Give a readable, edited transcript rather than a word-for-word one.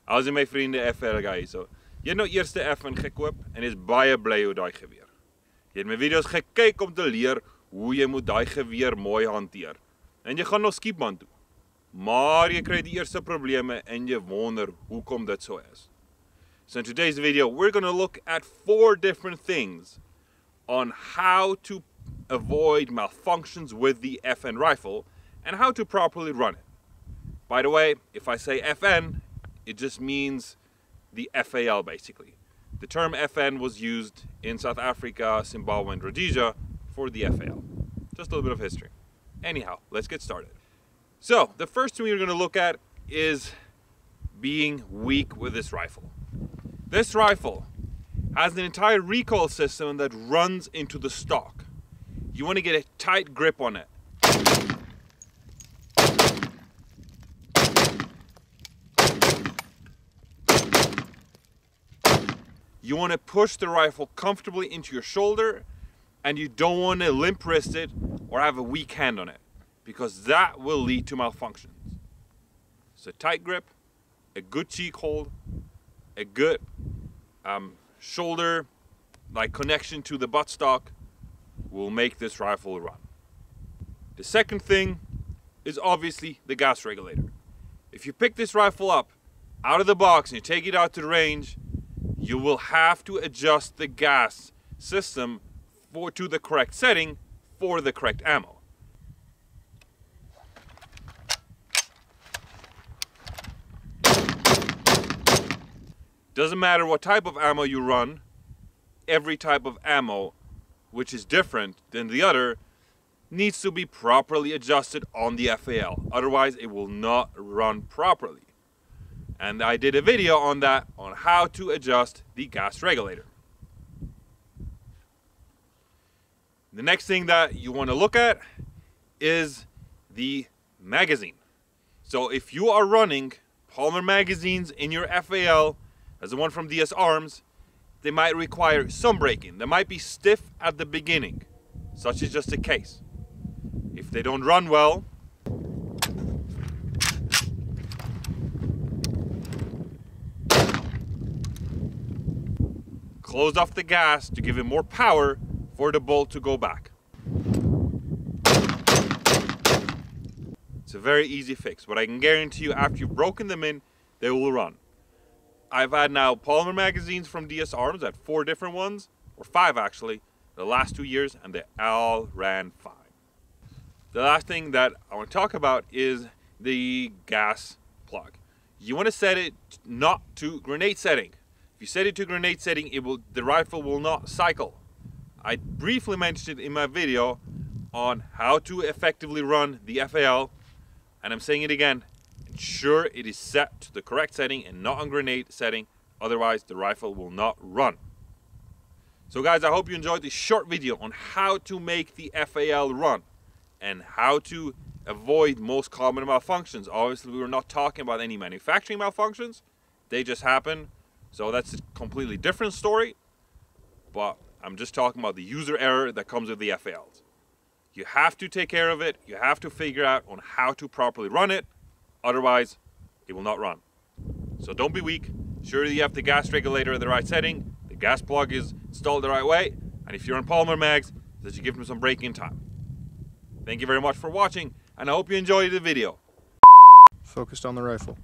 As jy my vriende FL guys, so jy het nou eerste F1 gekoop en is baie bly oor daai geweer. Jy het my video's gekyk om te leer hoe jy moet daai geweer mooi hanteer. En jy gaan nou skiepbaan toe. Maar jy kry die eerste probleme en jy wonder hoekom dit so is. So in today's video, we're going to look at 4 different things on how to avoid malfunctions with the FN rifle and how to properly run it. By the way, if I say FN, it just means the FAL basically. The term FN was used in South Africa, Zimbabwe and Rhodesia for the FAL. Just a little bit of history. Anyhow, let's get started. So, the first thing we're going to look at is being weak with this rifle. This rifle has an entire recoil system that runs into the stock. You want to get a tight grip on it. You want to push the rifle comfortably into your shoulder, and you don't want to limp wrist it or have a weak hand on it, because that will lead to malfunctions. So tight grip, a good cheek hold, a good shoulder like connection to the buttstock will make this rifle run. The second thing is obviously the gas regulator. If you pick this rifle up out of the box and you take it out to the range, you will have to adjust the gas system to the correct setting for the correct ammo. Doesn't matter what type of ammo you run, every type of ammo which is different than the other needs to be properly adjusted on the FAL. Otherwise it will not run properly. And I did a video on that, on how to adjust the gas regulator. The next thing that you want to look at is the magazine. So if you are running polymer magazines in your FAL, as the one from DS Arms, they might require some braking. They might be stiff at the beginning. Such is just the case. If they don't run well, close off the gas to give it more power for the bolt to go back. It's a very easy fix, but I can guarantee you after you've broken them in, they will run. I've had now polymer magazines from DS Arms, at 4 different ones, or 5 actually, the last 2 years, and they all ran fine. The last thing that I want to talk about is the gas plug. You want to set it not to grenade setting. If you set it to grenade setting, the rifle will not cycle. I briefly mentioned it in my video on how to effectively run the FAL, and I'm saying it again. Ensure it is set to the correct setting and not on grenade setting, otherwise the rifle will not run. So guys, I hope you enjoyed this short video on how to make the FAL run and how to avoid most common malfunctions. Obviously we were not talking about any manufacturing malfunctions, they just happen. So that's a completely different story, but I'm just talking about the user error that comes with the FALs. You have to take care of it. You have to figure out on how to properly run it. Otherwise, it will not run. So don't be weak. Sure you have the gas regulator at the right setting, the gas plug is installed the right way, and if you're on polymer mags, that you give them some braking time. Thank you very much for watching, and I hope you enjoyed the video. Focused on the rifle.